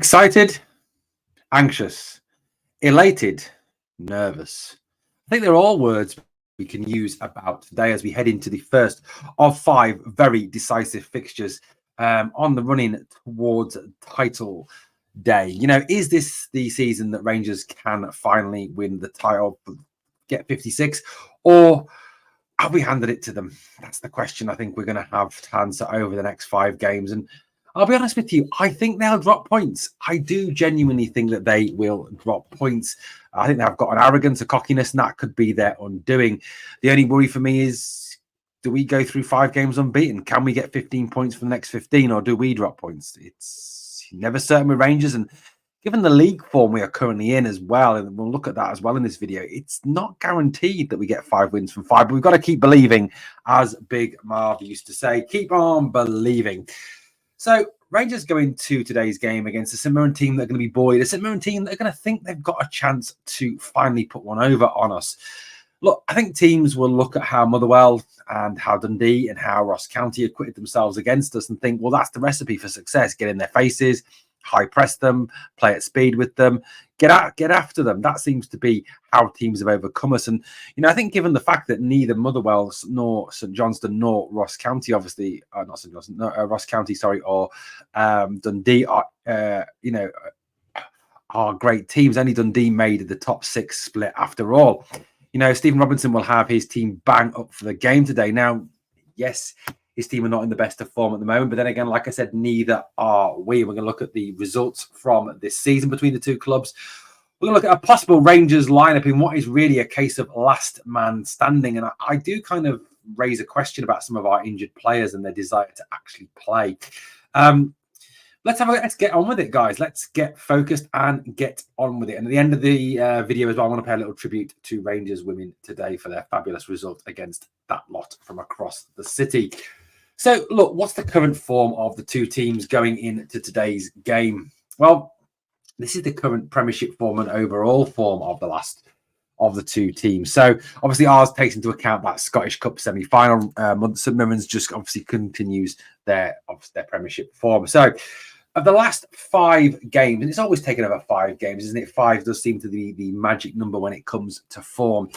Excited, anxious, elated, nervous. I think they're all words we can use about today as we head into the first of 5 very decisive fixtures on the running towards title day. You know, is this the season that Rangers can finally win the title, get 56, or have we handed it to them? That's the question I think we're going to have to answer over the next 5 games. And I'll be honest with you, I think they'll drop points. I do genuinely think that they will drop points. I think they've got an arrogance, a cockiness, and that could be their undoing. The only worry for me is, do we go through 5 games unbeaten? Can we get 15 points for the next 15, or do we drop points? It's never certain with Rangers, and given the league form we are currently in as well, and we'll look at that as well in this video, it's not guaranteed that we get 5 wins from 5, but we've got to keep believing, as Big Marv used to say. Keep on believing. So Rangers go into today's game against a St Mirren team that are going to be buoyed, a St Mirren team that are going to think they've got a chance to finally put one over on us. Look, I think teams will look at how Motherwell and how Dundee and how Ross County acquitted themselves against us and think, well, that's the recipe for success. Get in their faces, high press them, play at speed with them, get after them. That seems to be how teams have overcome us. And, you know, I think given the fact that neither Motherwell nor St Johnstone nor Ross County, obviously, not St Johnstone, no, Ross County, sorry, or Dundee are, are great teams. Only Dundee made the top 6 split after all. You know, Stephen Robinson will have his team bang up for the game today. Now, yes, his team are not in the best of form at the moment. But then again, like I said, neither are we. We're going to look at the results from this season between the two clubs. We're going to look at a possible Rangers lineup in what is really a case of last man standing. And I do kind of raise a question about some of our injured players and their desire to actually play. Let's get on with it, guys. Let's get focused and get on with it. And at the end of the video as well, I want to pay a little tribute to Rangers women today for their fabulous result against that lot from across the city. So, look, what's the current form of the two teams going into today's game? Well, this is the current Premiership form and overall form of the last of the two teams. So, obviously, ours takes into account that Scottish Cup semi-final. St Mirren's just obviously continues their Premiership form. So, of the last 5 games, and it's always taken over 5 games, isn't it? 5 does seem to be the magic number when it comes to form.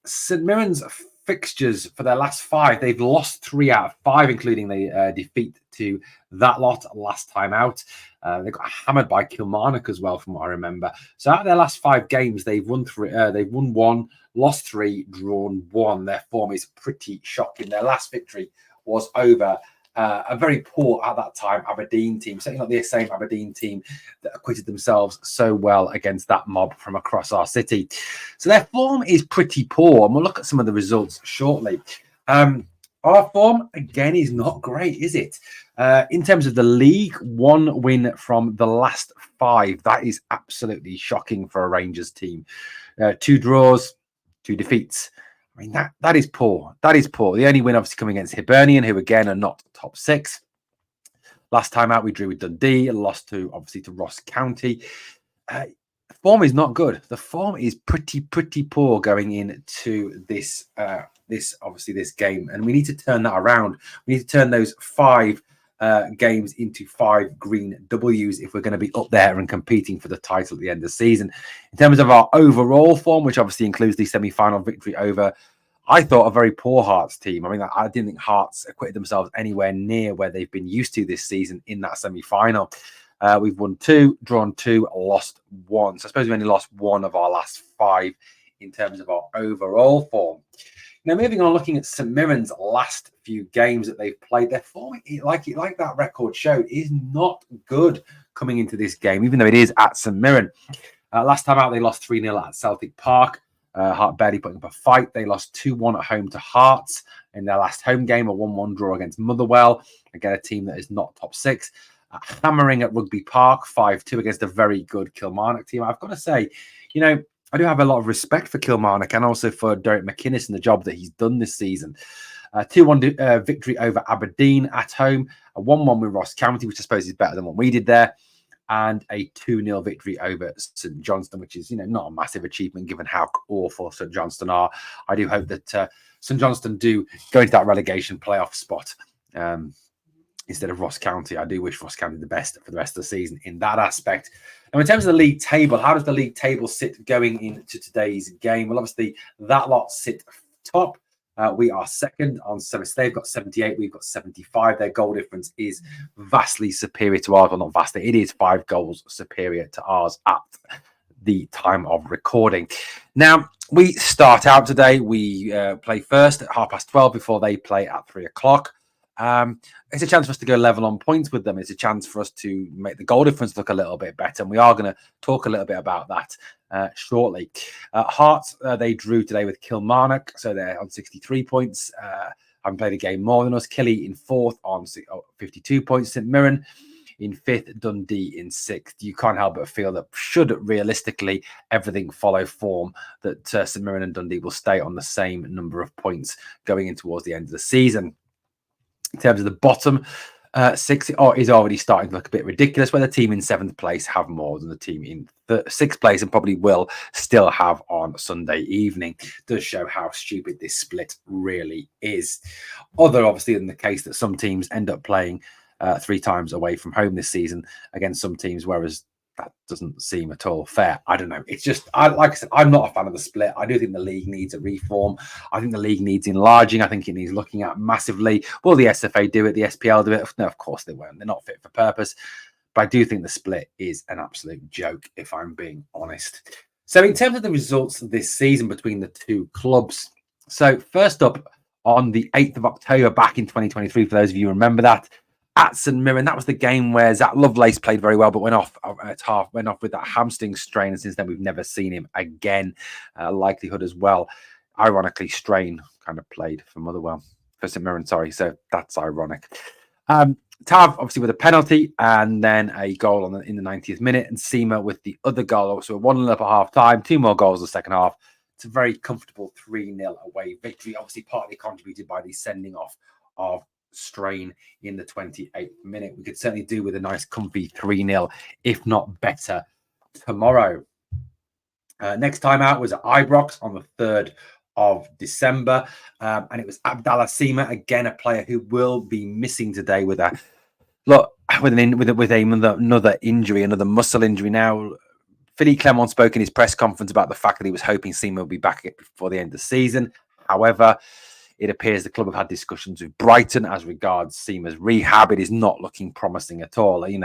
St Mirren's fixtures for their last 5, they've lost 3 out of 5, including the defeat to that lot last time out. They got hammered by Kilmarnock as well, from what I remember. So out of their last 5 games, they've won 3. They've won 1, lost 3, drawn 1. Their form is pretty shocking. Their last victory was over a very poor at that time Aberdeen team, certainly not the same Aberdeen team that acquitted themselves so well against that mob from across our city. So their form is pretty poor, and we'll look at some of the results shortly. Our form, again, is not great, is it? In terms of the league, 1 win from the last 5. That is absolutely shocking for a Rangers team. 2 draws, 2 defeats. I mean, that is poor. That is poor. The only win, obviously, coming against Hibernian, who, again, are not top 6. Last time out, we drew with Dundee and lost to, obviously, to Ross County. Form is not good. The form is pretty poor going into this game. And we need to turn that around. We need to turn those 5 games into 5 green W's if we're going to be up there and competing for the title at the end of the season. In terms of our overall form, which obviously includes the semi-final victory over, I thought, a very poor Hearts team. I mean, I didn't think Hearts acquitted themselves anywhere near where they've been used to this season in that semi-final. We've won 2, drawn 2, lost 1. So I suppose we only lost 1 of our last 5 in terms of our overall form. Now, moving on, looking at St Mirren's last few games that they've played, their form, like that record showed, is not good coming into this game, even though it is at St Mirren. Last time out, they lost 3-0 at Celtic Park. Hart barely putting up a fight. They lost 2-1 at home to Hearts in their last home game, a 1-1 draw against Motherwell. Again, a team that is not top 6. Hammering at Rugby Park, 5-2 against a very good Kilmarnock team. I've got to say, you know, I do have a lot of respect for Kilmarnock and also for Derek McInnes and the job that he's done this season. 2-1 victory over Aberdeen at home, a 1-1 with Ross County, which I suppose is better than what we did there, and a 2-0 victory over St Johnstone, which is, you know, not a massive achievement given how awful St Johnstone are. I do hope that St Johnstone do go into that relegation playoff spot. instead of Ross County. I do wish Ross County the best for the rest of the season in that aspect. Now, in terms of the league table, how does the league table sit going into today's game? Well, obviously, that lot sit top. We are second on 7. They've got 78. We've got 75. Their goal difference is vastly superior to ours. Well, not vastly. It is 5 goals superior to ours at the time of recording. Now, we start out today. We play first at 12:30 before they play at 3 o'clock. It's a chance for us to go level on points with them. It's a chance for us to make the goal difference look a little bit better. And we are going to talk a little bit about that shortly. Hearts, they drew today with Kilmarnock, so they're on 63 points. Haven't played a game more than us. Killy in 4th on 52 points. St Mirren in 5th, Dundee in 6th. You can't help but feel that should realistically everything follow form, that St Mirren and Dundee will stay on the same number of points going in towards the end of the season. In terms of the bottom 6, is already starting to look a bit ridiculous, where the team in 7th place have more than the team in 6th place, and probably will still have on Sunday evening. It does show how stupid this split really is. Other, obviously, than the case that some teams end up playing 3 times away from home this season against some teams, whereas that doesn't seem at all fair. I don't know. It's just, like I said, I'm not a fan of the split. I do think the league needs a reform. I think the league needs enlarging. I think it needs looking at massively. Will the SFA do it? The SPL do it? No, of course they won't. They're not fit for purpose. But I do think the split is an absolute joke, if I'm being honest. So in terms of the results of this season between the two clubs, so first up on the 8th of October back in 2023, for those of you who remember that, at St Mirren, that was the game where Zach Lovelace played very well, but went off at half, went off with that hamstring strain, and since then we've never seen him again. Likelihood as well, ironically, Strain kind of played for Motherwell, for St Mirren, sorry, so that's ironic. Tav, obviously, with a penalty, and then a goal in the 90th minute, and Seema with the other goal. So 1-0 up at half time, 2 more goals in the second half. It's a very comfortable 3-0 away victory, obviously partly contributed by the sending off of Strain in the 28th minute. We could certainly do with a nice comfy 3-0, if not better, tomorrow. Next time out was at Ibrox on the 3rd of December, and it was Abdallah Seema, again a player who will be missing today with another injury, another muscle injury. Now, Philippe Clement spoke in his press conference about the fact that he was hoping Seema would be back before the end of the season. However, it appears the club have had discussions with Brighton as regards Seema's rehab. It is not looking promising at all, and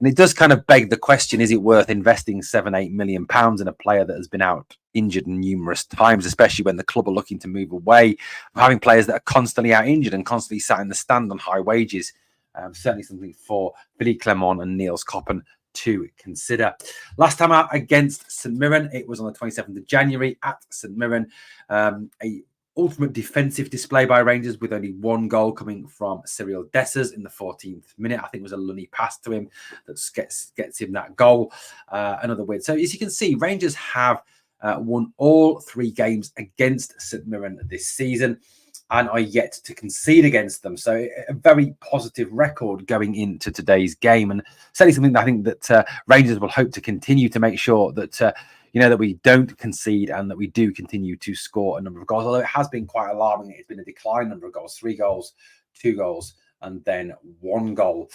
it does kind of beg the question, is it worth investing £7-8 million in a player that has been out injured numerous times, especially when the club are looking to move away from having players that are constantly out injured and constantly sat in the stand on high wages? Certainly something for Philippe Clement and Niels Koppen to consider. Last time out against St Mirren, it was on the 27th of January at St Mirren. A ultimate defensive display by Rangers, with only 1 goal coming from Cyril Dessers in the 14th minute. I think it was a lunny pass to him that gets him that goal. Another win. So as you can see, Rangers have won all 3 games against St Mirren this season and are yet to concede against them. So a very positive record going into today's game, and certainly something that I think that Rangers will hope to continue to make sure that that we don't concede and that we do continue to score a number of goals. Although it has been quite alarming, it's been a decline number of goals: 3 goals, 2 goals, and then 1 goal.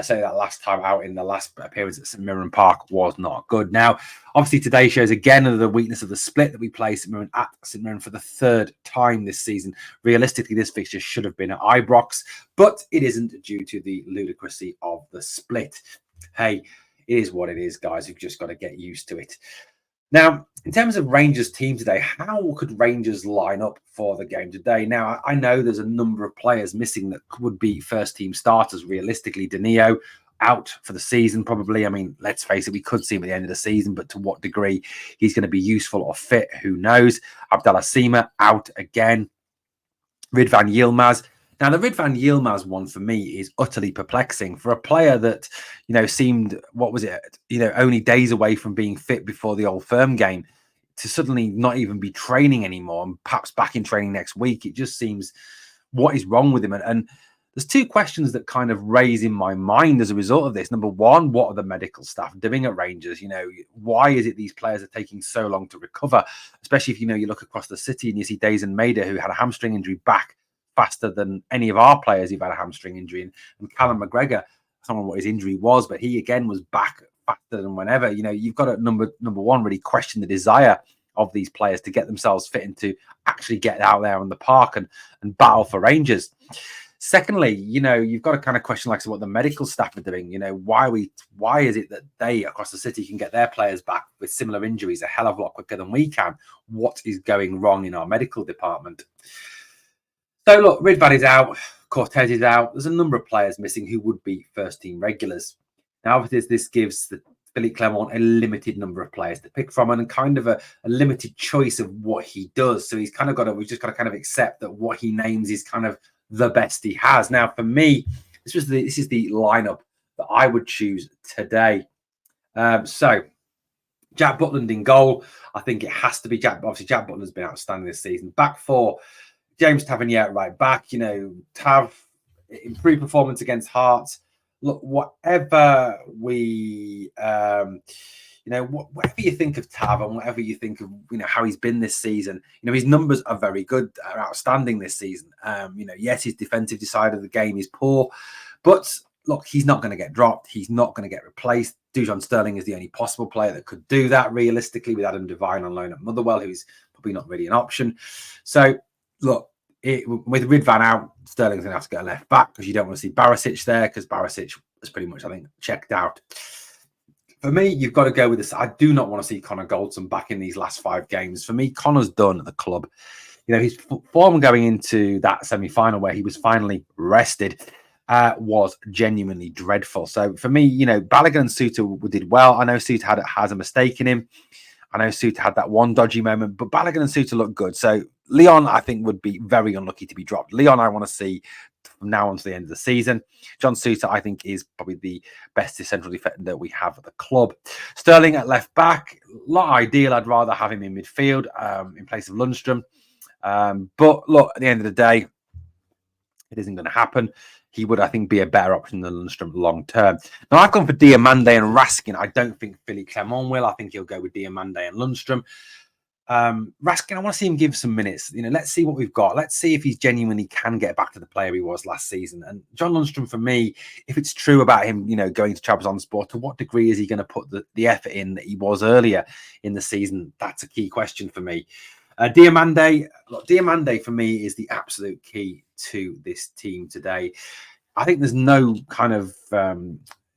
So that last time out in the last appearance at St Mirren Park was not good. Now, obviously, today shows again the weakness of the split that we play St Mirren at St Mirren for the 3rd time this season. Realistically, this fixture should have been at Ibrox, but it isn't due to the ludicrousy of the split. Hey, it is what it is, guys. You've just got to get used to it. Now, in terms of Rangers' team today, how could Rangers line up for the game today? Now, I know there's a number of players missing that would be first-team starters. Realistically, Danilo out for the season, probably. I mean, let's face it, we could see him at the end of the season, but to what degree he's going to be useful or fit, who knows? Abdallah Seema out again. Ridvan Yilmaz. Now, the Ridvan Yilmaz one for me is utterly perplexing for a player that, seemed, only days away from being fit before the Old Firm game, to suddenly not even be training anymore and perhaps back in training next week. It just seems, what is wrong with him? And there's 2 questions that kind of raise in my mind as a result of this. Number one, what are the medical staff doing at Rangers? Why is it these players are taking so long to recover? Especially if, you look across the city and you see Dazen Maida, who had a hamstring injury, back faster than any of our players who've had a hamstring injury. And Callum McGregor, I don't know what his injury was, but he again was back faster than whenever. You know, you've got to number one really question the desire of these players to get themselves fit and to actually get out there on the park and battle for Rangers. Secondly, you know, you've got to kind of question like what the medical staff are doing. You know, why is it that they across the city can get their players back with similar injuries a hell of a lot quicker than we can? What is going wrong in our medical department? So look, Ridvan is out, Cortez is out. There's a number of players missing who would be first team regulars. Now, obviously, this gives Philippe Clement a limited number of players to pick from and kind of a limited choice of what he does. So we've just got to kind of accept that what he names is kind of the best he has. Now, for me, this is the lineup that I would choose today. So Jack Butland in goal. I think it has to be Jack. Obviously, Jack Butland has been outstanding this season. Back four, James Tavernier at right back. You know, Tav, improved performance against Hearts. Look, whatever we, whatever you think of Tav and whatever you think of, you know, how he's been this season, you know, his numbers are very good, are outstanding this season. Yes, his defensive side of the game is poor, but look, he's not going to get dropped. He's not going to get replaced. Dujon Sterling is the only possible player that could do that realistically with Adam Devine on loan at Motherwell, who's probably not really an option. So, look, with Ridvan out, Sterling's going to have to get a left back because you don't want to see Barisic there because Barisic is pretty much, I think, checked out. For me, you've got to go with this. I do not want to see Connor Goldson back in these last 5 games. For me, Connor's done at the club. You know, his form going into that semi-final where he was finally rested was genuinely dreadful. So for me, you know, Balogun and Suter did well. I know Suter has a mistake in him. I know Suter had that one dodgy moment, but Balogun and Suter look good. So Leon, I think, would be very unlucky to be dropped. Leon, I want to see from now on to the end of the season. John Suter, I think, is probably the best central defender we have at the club. Sterling at left back, not ideal. I'd rather have him in midfield in place of Lundstrom. But look, at the end of the day, it isn't going to happen. He would, I think, be a better option than Lundstrom long term. Now, I've gone for Diamande and Raskin. I don't think Philippe Clement will. I think he'll go with Diamande and Lundstrom. Raskin, I want to see him give some minutes. You know, let's see what we've got. Let's see if he's genuinely can get back to the player he was last season. And John Lundstrom, for me, if it's true about him, you know, going to Trabzonspor, to what degree is he going to put the effort in that he was earlier in the season? That's a key question for me. Diamande for me is the absolute key to this team today. I think there's no kind of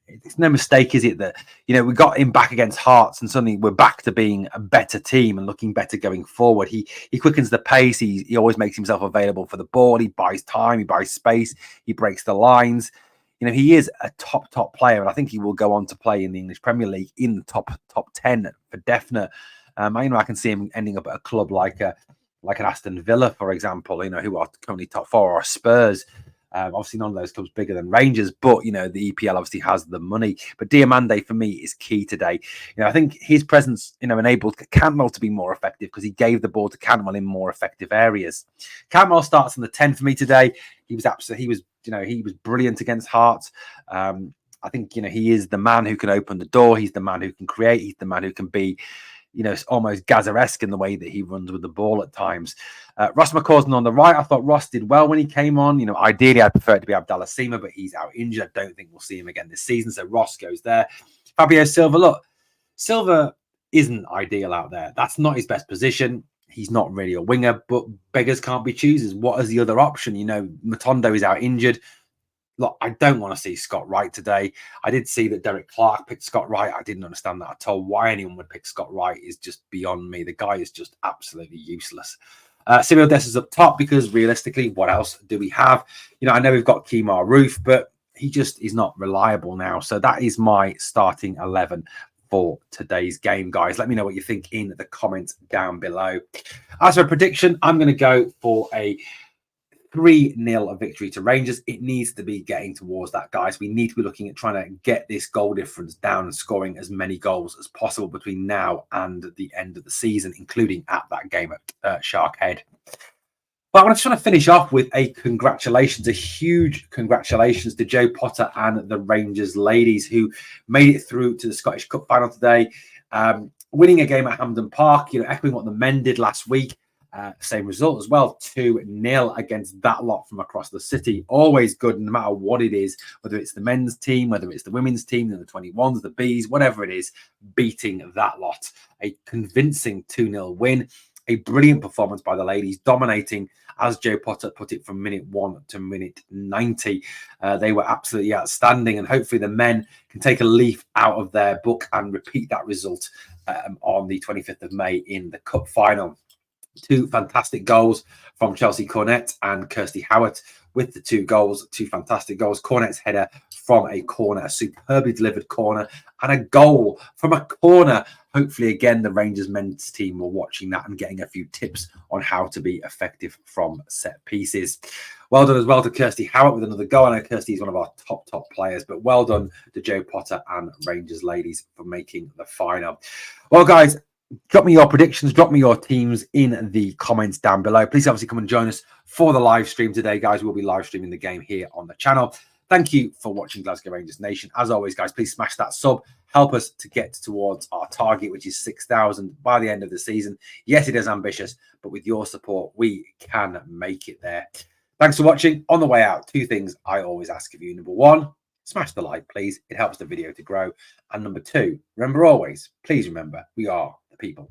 it's no mistake, is it, that, you know, we got him back against Hearts and suddenly we're back to being a better team and looking better going forward. He quickens the pace. He always makes himself available for the ball. He buys time. He buys space. He breaks the lines. You know, he is a top player, and I think he will go on to play in the English Premier League in the top 10 for definite. I can see him ending up at a club like an Aston Villa, for example, you know, who are currently top 4, or Spurs. Obviously, none of those clubs bigger than Rangers, but, you know, the EPL obviously has the money. But Diamande, for me, is key today. You know, I think his presence, you know, enabled Cantwell to be more effective because he gave the ball to Cantwell in more effective areas. Cantwell starts on the 10 for me today. He was brilliant against Hearts. I think, you know, he is the man who can open the door. He's the man who can create. He's the man who can be, you know, almost Gaza-esque in the way that he runs with the ball at times. Ross McCausden on the right. I thought Ross did well when he came on. You know, ideally, I'd prefer it to be Abdallah Sima, but he's out injured. I don't think we'll see him again this season. So Ross goes there. Fabio Silva. Look, Silva isn't ideal out there. That's not his best position. He's not really a winger, but beggars can't be choosers. What is the other option? You know, Matondo is out injured. Look, I don't want to see Scott Wright today. I did see that Derek Clark picked Scott Wright. I didn't understand that at all. Why anyone would pick Scott Wright is just beyond me. The guy is just absolutely useless. Cyril Dess is up top because realistically, what else do we have? You know, I know we've got Kemar Roof, but he just is not reliable now. So that is my starting 11 for today's game, guys. Let me know what you think in the comments down below. As for a prediction, I'm going to go for a 3-0 victory to Rangers. It needs to be getting towards that, guys. We need to be looking at trying to get this goal difference down and scoring as many goals as possible between now and the end of the season, including at that game at Shark Head. But I just want to finish off with a huge congratulations to Joe Potter and the Rangers ladies who made it through to the Scottish Cup final today, winning a game at Hampden Park, you know, echoing what the men did last week. Same result as well, 2-0 against that lot from across the city. Always good, no matter what it is, whether it's the men's team, whether it's the women's team, the 21s, the Bs, whatever it is, beating that lot. A convincing 2-0 win. A brilliant performance by the ladies, dominating, as Joe Potter put it, from minute 1 to minute 90. They were absolutely outstanding, and hopefully the men can take a leaf out of their book and repeat that result on the 25th of May in the cup final. 2 fantastic goals from Chelsea Cornett and Kirsty Howard with the 2 goals, 2 fantastic goals. Cornett's header from a corner, a superbly delivered corner, and a goal from a corner. Hopefully, again, the Rangers men's team were watching that and getting a few tips on how to be effective from set pieces. Well done as well to Kirsty Howard with another goal. I know Kirsty is one of our top players, but well done to Joe Potter and Rangers ladies for making the final. Well, guys, drop me your predictions, drop me your teams in the comments down below. Please obviously come and join us for the live stream today, guys. We'll be live streaming the game here on the channel. Thank you for watching Glasgow Rangers Nation. As always, guys, please smash that sub. Help us to get towards our target, which is 6,000 by the end of the season. Yes, it is ambitious, but with your support, we can make it there. Thanks for watching. On the way out, 2 things I always ask of you. Number 1, smash the like, please. It helps the video to grow. And number 2, remember always, please remember, we are the people.